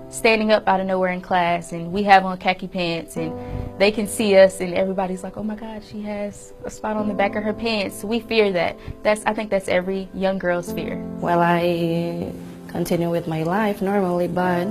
standing up out of nowhere in class, and we have on khaki pants, and they can see us, and everybody's like, oh my God, she has a spot on the back of her pants. We fear that. I think that's every young girl's fear. Well, I continue with my life normally, but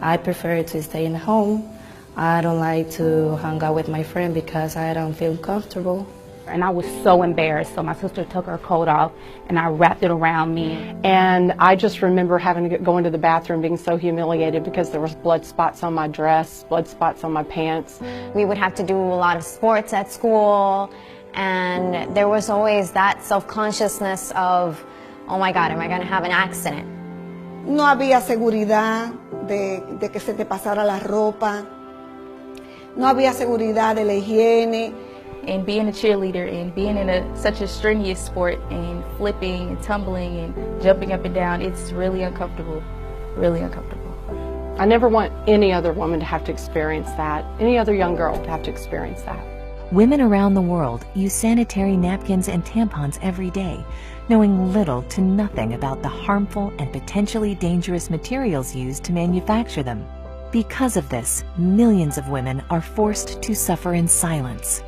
I prefer to stay in home. I don't like to hang out with my friend because I don't feel comfortable. And I was so embarrassed, so my sister took her coat off and I wrapped it around me. And I just remember having to go into the bathroom being so humiliated because there was blood spots on my dress, blood spots on my pants. We would have to do a lot of sports at school, and there was always that self-consciousness of, oh my God, am I going to have an accident? No había seguridad de que se te pasara la ropa. No había seguridad de la higiene. And being a cheerleader and being in such a strenuous sport and flipping and tumbling and jumping up and down, it's really uncomfortable, really uncomfortable. I never want any other woman to have to experience that, any other young girl to have to experience that. Women around the world use sanitary napkins and tampons every day, knowing little to nothing about the harmful and potentially dangerous materials used to manufacture them. Because of this, millions of women are forced to suffer in silence.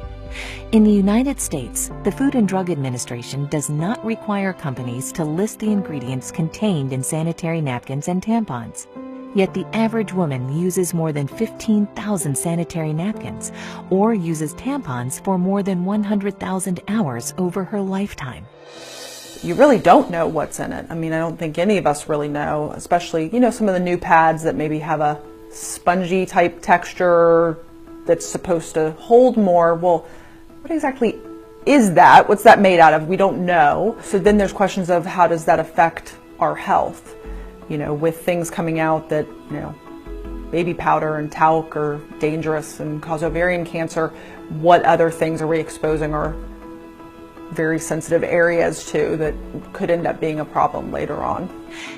In the United States, the Food and Drug Administration does not require companies to list the ingredients contained in sanitary napkins and tampons. Yet the average woman uses more than 15,000 sanitary napkins or uses tampons for more than 100,000 hours over her lifetime. You really don't know what's in it. I mean, I don't think any of us really know, especially, some of the new pads that maybe have a spongy type texture that's supposed to hold more. Well, what exactly is that? What's that made out of? We don't know. So then there's questions of how does that affect our health? With things coming out that, baby powder and talc are dangerous and cause ovarian cancer, what other things are we exposing our very sensitive areas to that could end up being a problem later on?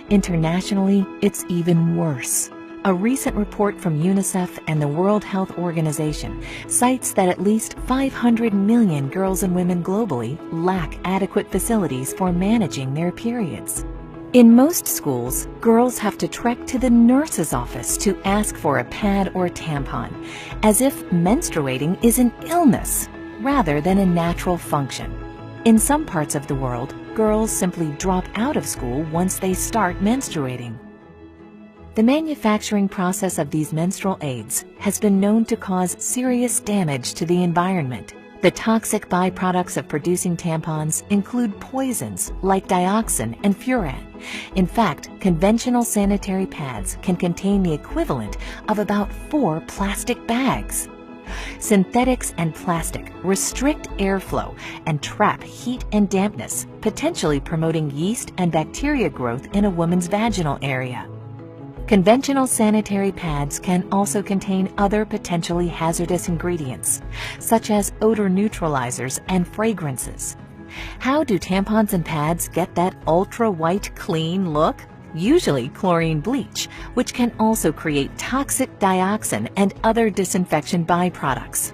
Internationally, it's even worse. A recent report from UNICEF and the World Health Organization cites that at least 500 million girls and women globally lack adequate facilities for managing their periods. In most schools, girls have to trek to the nurse's office to ask for a pad or tampon, as if menstruating is an illness rather than a natural function. In some parts of the world, girls simply drop out of school once they start menstruating. The manufacturing process of these menstrual aids has been known to cause serious damage to the environment. The toxic byproducts of producing tampons include poisons like dioxin and furan. In fact, conventional sanitary pads can contain the equivalent of about 4 plastic bags. Synthetics and plastic restrict airflow and trap heat and dampness, potentially promoting yeast and bacteria growth in a woman's vaginal area. Conventional sanitary pads can also contain other potentially hazardous ingredients, such as odor neutralizers and fragrances. How do tampons and pads get that ultra-white clean look? Usually chlorine bleach, which can also create toxic dioxin and other disinfection byproducts.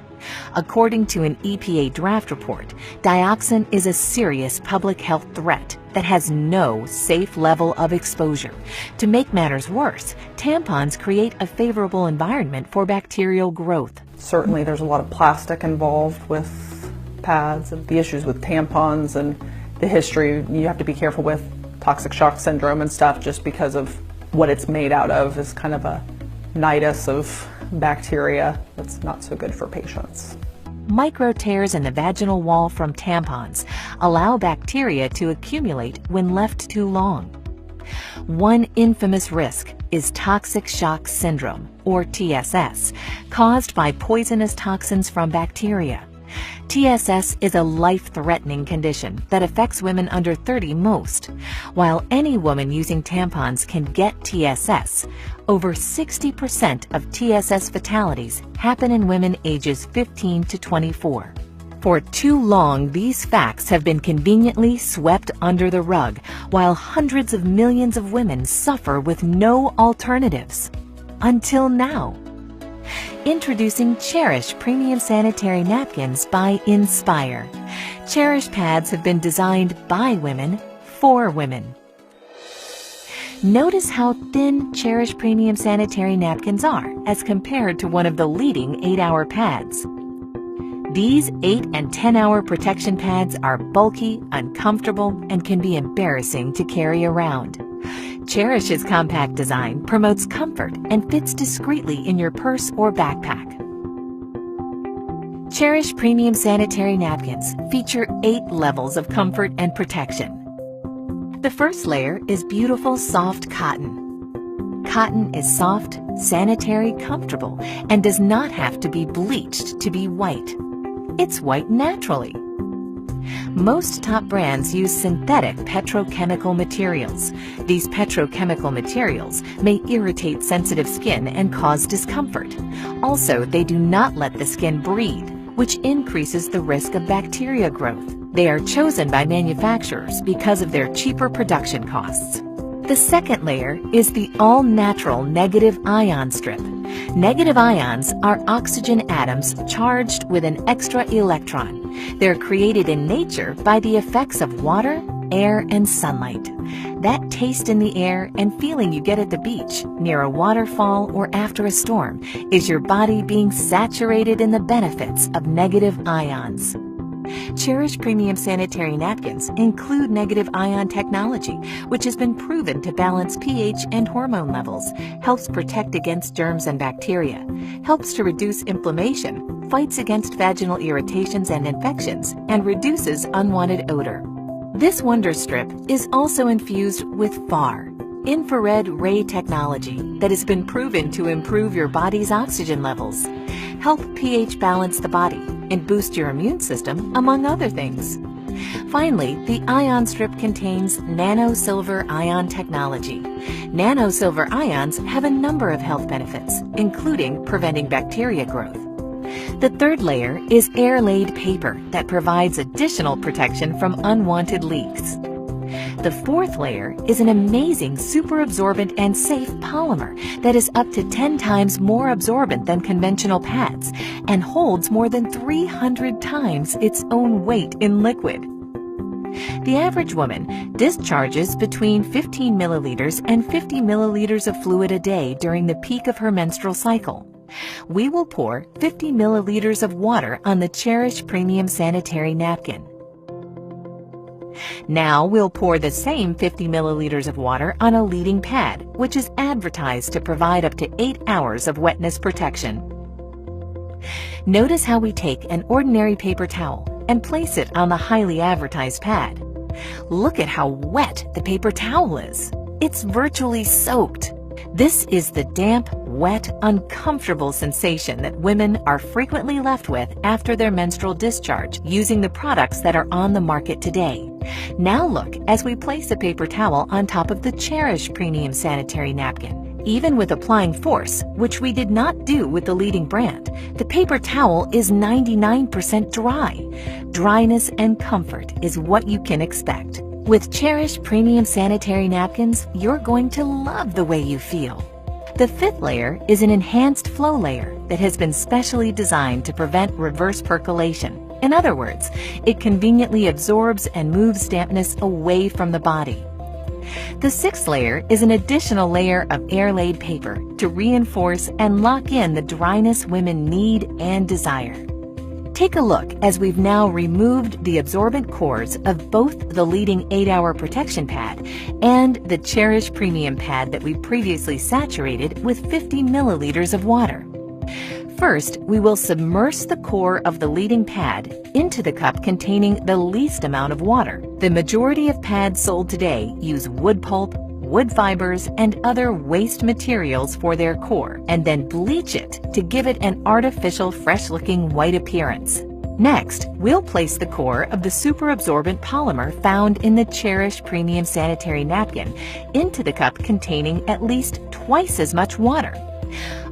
According to an EPA draft report, dioxin is a serious public health threat that has no safe level of exposure. To make matters worse, tampons create a favorable environment for bacterial growth. Certainly there's a lot of plastic involved with pads and the issues with tampons and the history. You have to be careful with toxic shock syndrome and stuff just because of what it's made out of is kind of a nidus of bacteria that's not so good for patients. Micro tears in the vaginal wall from tampons allow bacteria to accumulate when left too long. One infamous risk is toxic shock syndrome, or TSS, caused by poisonous toxins from bacteria. TSS is a life-threatening condition that affects women under 30 most. While any woman using tampons can get TSS, over 60% of TSS fatalities happen in women ages 15 to 24. For too long, these facts have been conveniently swept under the rug, while hundreds of millions of women suffer with no alternatives. Until now. Introducing Cherish Premium Sanitary Napkins by Inspire. Cherish pads have been designed by women for women. Notice how thin Cherish Premium Sanitary Napkins are as compared to one of the leading 8-hour pads. These 8 and 10-hour protection pads are bulky, uncomfortable, and can be embarrassing to carry around. Cherish's compact design promotes comfort and fits discreetly in your purse or backpack. Cherish Premium Sanitary Napkins feature 8 levels of comfort and protection. The first layer is beautiful soft cotton. Cotton is soft, sanitary, comfortable, and does not have to be bleached to be white. It's white naturally. Most top brands use synthetic petrochemical materials. These petrochemical materials may irritate sensitive skin and cause discomfort. Also, they do not let the skin breathe, which increases the risk of bacteria growth. They are chosen by manufacturers because of their cheaper production costs. The second layer is the all-natural negative ion strip. Negative ions are oxygen atoms charged with an extra electron. They're created in nature by the effects of water, air, and sunlight. That taste in the air and feeling you get at the beach, near a waterfall, or after a storm is your body being saturated in the benefits of negative ions. Cherish Premium Sanitary Napkins include negative ion technology, which has been proven to balance pH and hormone levels, helps protect against germs and bacteria, helps to reduce inflammation, fights against vaginal irritations and infections, and reduces unwanted odor. This Wonder Strip is also infused with FAR, infrared ray technology, that has been proven to improve your body's oxygen levels, help pH balance the body, and boost your immune system, among other things. Finally, the ion strip contains nano-silver ion technology. Nano-silver ions have a number of health benefits, including preventing bacteria growth. The third layer is air-laid paper that provides additional protection from unwanted leaks. The fourth layer is an amazing super absorbent and safe polymer that is up to 10 times more absorbent than conventional pads and holds more than 300 times its own weight in liquid. The average woman discharges between 15 milliliters and 50 milliliters of fluid a day during the peak of her menstrual cycle. We will pour 50 milliliters of water on the Cherish Premium Sanitary Napkin. Now we'll pour the same 50 milliliters of water on a leading pad, which is advertised to provide up to 8 hours of wetness protection. Notice how we take an ordinary paper towel and place it on the highly advertised pad. Look at how wet the paper towel is. It's virtually soaked. This is the damp, wet, uncomfortable sensation that women are frequently left with after their menstrual discharge using the products that are on the market today. Now look as we place a paper towel on top of the Cherish Premium Sanitary Napkin. Even with applying force, which we did not do with the leading brand, the paper towel is 99% dry. Dryness and comfort is what you can expect. With Cherish Premium Sanitary Napkins, you're going to love the way you feel. The fifth layer is an enhanced flow layer that has been specially designed to prevent reverse percolation. In other words, it conveniently absorbs and moves dampness away from the body. The sixth layer is an additional layer of air-laid paper to reinforce and lock in the dryness women need and desire. Take a look as we've now removed the absorbent cores of both the leading 8-hour protection pad and the Cherish Premium pad that we previously saturated with 50 milliliters of water. First, we will submerge the core of the leading pad into the cup containing the least amount of water. The majority of pads sold today use wood pulp, wood fibers, and other waste materials for their core, and then bleach it to give it an artificial, fresh-looking white appearance. Next, we'll place the core of the super absorbent polymer found in the Cherish Premium Sanitary Napkin into the cup containing at least twice as much water.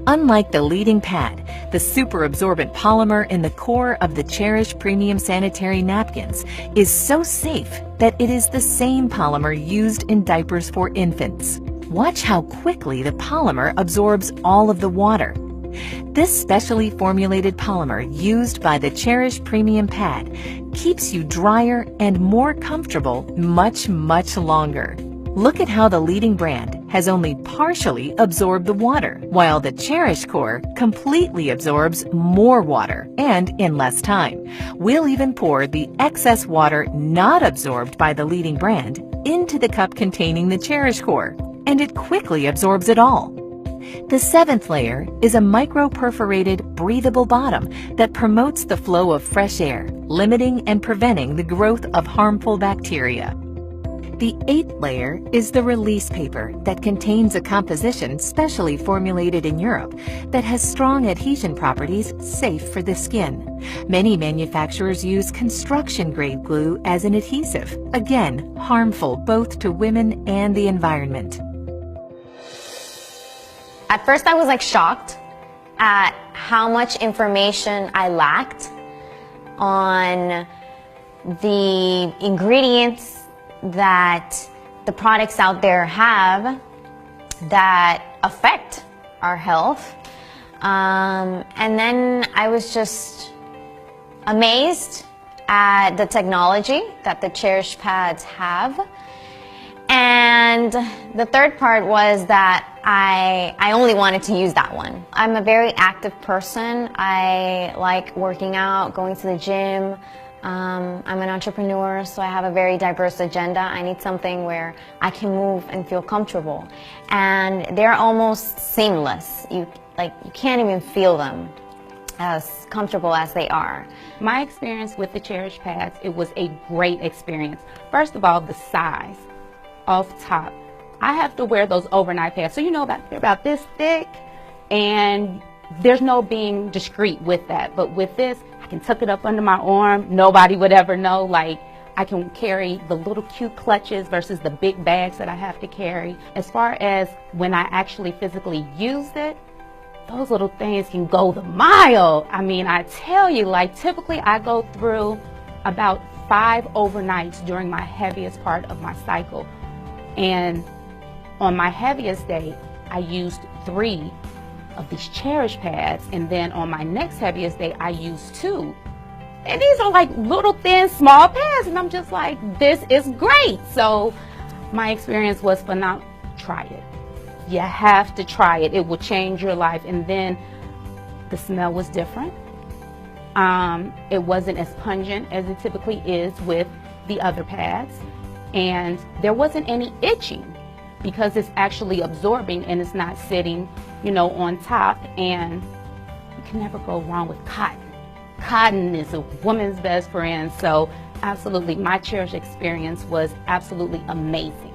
Unlike the leading pad, the super absorbent polymer in the core of the Cherish Premium Sanitary Napkins is so safe that it is the same polymer used in diapers for infants. Watch how quickly the polymer absorbs all of the water. This specially formulated polymer used by the Cherish Premium pad keeps you drier and more comfortable much, much longer. Look at how the leading brand has only partially absorbed the water, while the Cherish Core completely absorbs more water and in less time. We'll even pour the excess water not absorbed by the leading brand into the cup containing the Cherish Core, and it quickly absorbs it all. The seventh layer is a micro-perforated, breathable bottom that promotes the flow of fresh air, limiting and preventing the growth of harmful bacteria. The eighth layer is the release paper that contains a composition specially formulated in Europe that has strong adhesion properties safe for the skin. Many manufacturers use construction-grade glue as an adhesive, again harmful both to women and the environment. At first I was like shocked at how much information I lacked on the ingredients that the products out there have that affect our health. And then I was just amazed at the technology that the Cherish pads have. And the third part was that I only wanted to use that one. I'm a very active person. I like working out, going to the gym. I'm an entrepreneur, so I have a very diverse agenda. I need something where I can move and feel comfortable. And they're almost seamless. You can't even feel them as comfortable as they are. My experience with the Cherish pads, it was a great experience. First of all, the size. Off top, I have to wear those overnight pads, so you know they're about this thick, and there's no being discreet with that. But with this, I can tuck it up under my arm. Nobody would ever know. Like, I can carry the little cute clutches versus the big bags that I have to carry. As far as when I actually physically used it, those little things can go the mile. I mean, I tell you, like, typically I go through about 5 overnights during my heaviest part of my cycle. And on my heaviest day, I used 3 of these Cherish pads, and then on my next heaviest day, I used 2. And these are like little thin, small pads, and I'm just like, this is great. So my experience was phenomenal. Try it. You have to try it. It will change your life. And then the smell was different. It wasn't as pungent as it typically is with the other pads. And there wasn't any itching because it's actually absorbing and it's not sitting, you know, on top. And you can never go wrong with cotton. Cotton is a woman's best friend. So absolutely, my Cherish experience was absolutely amazing.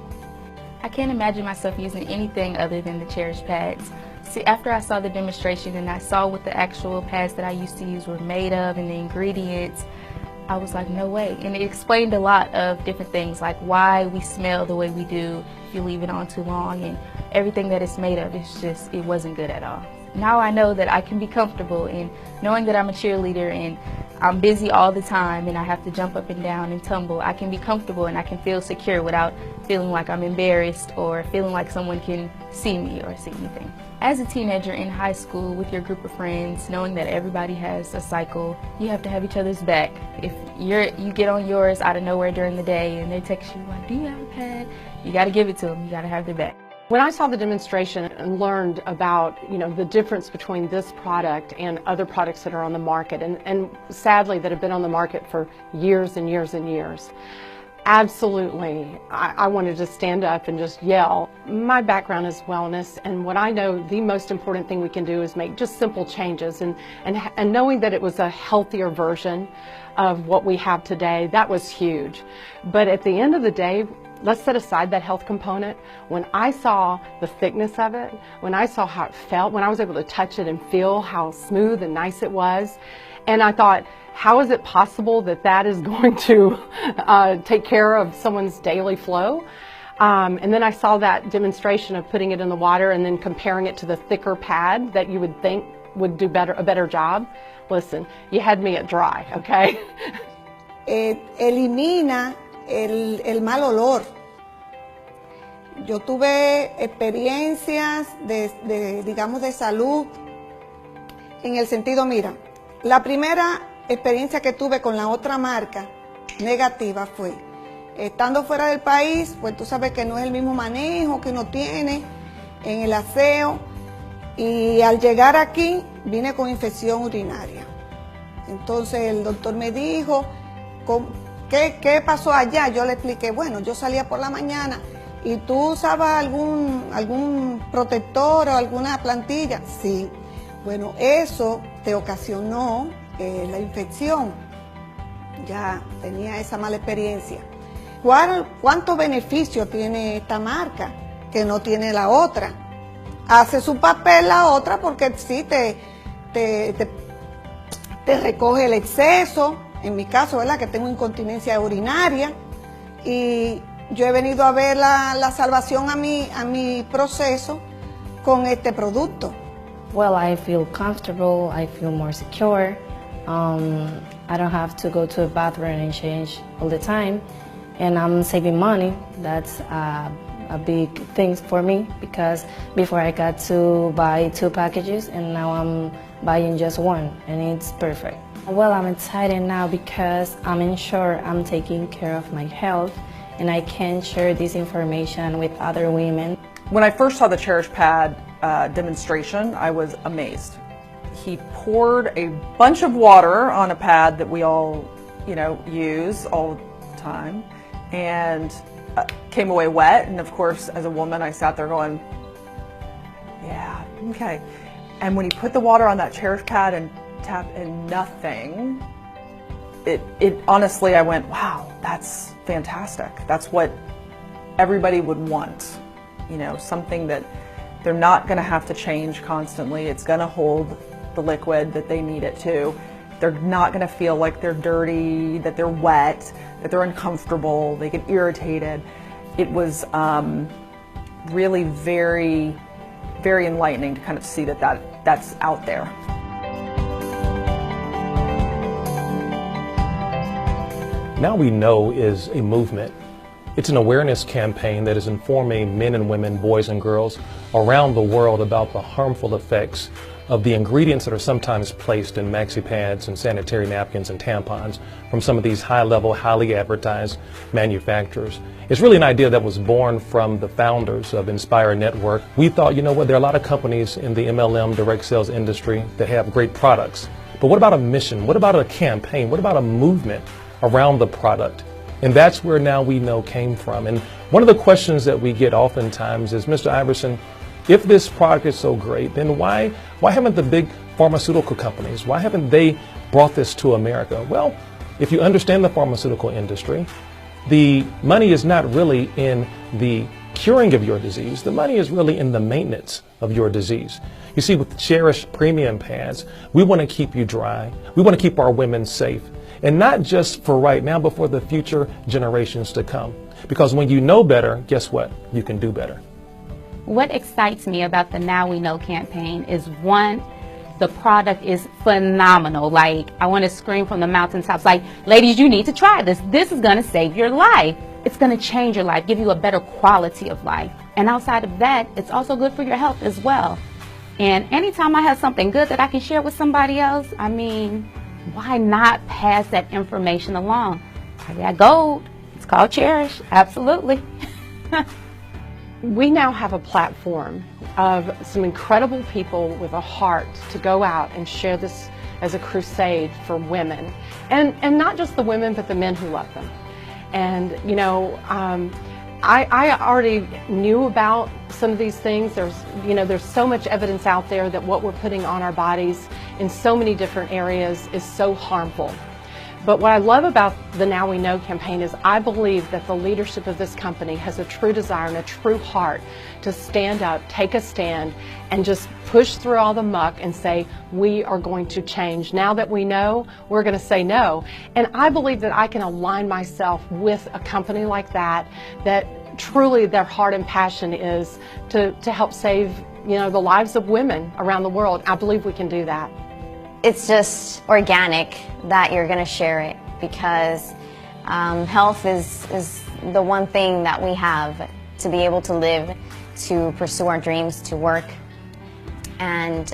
I can't imagine myself using anything other than the Cherish pads. See, after I saw the demonstration and I saw what the actual pads that I used to use were made of and the ingredients, I was like, no way. And it explained a lot of different things, like why we smell the way we do if you leave it on too long, and everything that it's made of. It's just, it wasn't good at all. Now I know that I can be comfortable in knowing that I'm a cheerleader and I'm busy all the time and I have to jump up and down and tumble. I can be comfortable and I can feel secure without feeling like I'm embarrassed or feeling like someone can see me or see anything. As a teenager in high school with your group of friends, knowing that everybody has a cycle, you have to have each other's back. If you get on yours out of nowhere during the day and they text you like, do you have a pad? You got to give it to them. You got to have their back. When I saw the demonstration and learned about, you know, the difference between this product and other products that are on the market, and sadly that have been on the market for years and years and years, absolutely, I wanted to stand up and just yell. My background is wellness, and what I know the most important thing we can do is make just simple changes, and knowing that it was a healthier version of what we have today, that was huge. But at the end of the day, let's set aside that health component. When I saw the thickness of it, when I saw how it felt, when I was able to touch it and feel how smooth and nice it was, and I thought, how is it possible that that is going to take care of someone's daily flow? And then I saw that demonstration of putting it in the water and then comparing it to the thicker pad that you would think would do a better job. Listen, you had me at dry, okay? Elimina el mal olor. Yo tuve experiencias digamos, de salud en el sentido, mira, la primera experiencia que tuve con la otra marca negativa fue Estando fuera del país, pues tú sabes que no es el mismo manejo que uno tiene en el aseo. Y al llegar aquí, vine con infección urinaria. Entonces el doctor me dijo, ¿qué pasó allá? Yo le expliqué, bueno, yo salía por la mañana y tú usabas algún protector o alguna plantilla. Sí, bueno, eso te ocasionó la infección. Ya tenía esa mala experiencia. ¿Cuántos beneficios tiene esta marca que no tiene la otra? Hace su papel la otra porque sí te recoge el exceso, en mi caso, ¿verdad? Que tengo incontinencia urinaria, y yo he venido a ver la salvación a mi proceso con este producto. Well, I feel comfortable, I feel more secure. I don't have to go to a bathroom and change all the time, and I'm saving money. That's a big thing for me, because before I got to buy 2 packages and now I'm buying just 1, and it's perfect. Well, I'm excited now because I'm sure I'm taking care of my health and I can share this information with other women. When I first saw the Cherish Pad demonstration, I was amazed. He poured a bunch of water on a pad that we all, use all the time, and came away wet. And of course, as a woman, I sat there going, yeah, okay. And when he put the water on that Cherish Pad and tapped in nothing, it honestly, I went, wow, that's fantastic. That's what everybody would want. Something that they're not going to have to change constantly. It's going to hold the liquid that they need it to. They're not going to feel like they're dirty, that they're wet, that they're uncomfortable, they get irritated. It was really very, very enlightening to kind of see that's out there. Now We Know is a movement. It's an awareness campaign that is informing men and women, boys and girls around the world about the harmful effects of the ingredients that are sometimes placed in maxi pads and sanitary napkins and tampons from some of these high-level, highly advertised manufacturers. It's really an idea that was born from the founders of Inspire Network. We thought, there are a lot of companies in the MLM direct sales industry that have great products. But what about a mission? What about a campaign? What about a movement around the product? And that's where Now We Know came from. And one of the questions that we get oftentimes is, Mr. Iverson, if this product is so great, then why haven't the big pharmaceutical companies, why haven't they brought this to America? Well, if you understand the pharmaceutical industry, the money is not really in the curing of your disease. The money is really in the maintenance of your disease. You see, with the Cherish premium pads, we want to keep you dry. We want to keep our women safe. And not just for right now, but for the future generations to come. Because when you know better, guess what? You can do better. What excites me about the Now We Know campaign is, one, the product is phenomenal. Like, I want to scream from the mountaintops, like, ladies, you need to try this. This is going to save your life. It's going to change your life, give you a better quality of life. And outside of that, it's also good for your health as well. And anytime I have something good that I can share with somebody else, I mean, why not pass that information along? I got gold. It's called Cherish. Absolutely. We now have a platform of some incredible people with a heart to go out and share this as a crusade for women. And not just the women, but the men who love them. And, I already knew about some of these things. There's so much evidence out there that what we're putting on our bodies in so many different areas is so harmful. But what I love about the Now We Know campaign is I believe that the leadership of this company has a true desire and a true heart to stand up, take a stand, and just push through all the muck and say, we are going to change. Now that we know, we're going to say no. And I believe that I can align myself with a company like that truly their heart and passion is to help save, the lives of women around the world. I believe we can do that. It's just organic that you're going to share it, because health is the one thing that we have to be able to live, to pursue our dreams, to work. And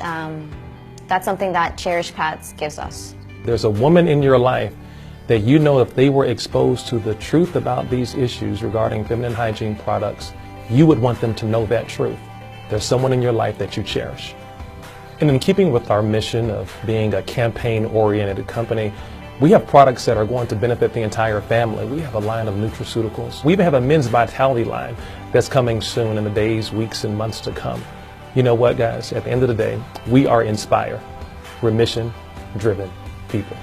that's something that Cherish Pads gives us. There's a woman in your life that you know if they were exposed to the truth about these issues regarding feminine hygiene products, you would want them to know that truth. There's someone in your life that you cherish. And in keeping with our mission of being a campaign-oriented company, we have products that are going to benefit the entire family. We have a line of nutraceuticals. We even have a men's vitality line that's coming soon in the days, weeks, and months to come. You know what, guys? At the end of the day, we are Inspire. We're mission-driven people.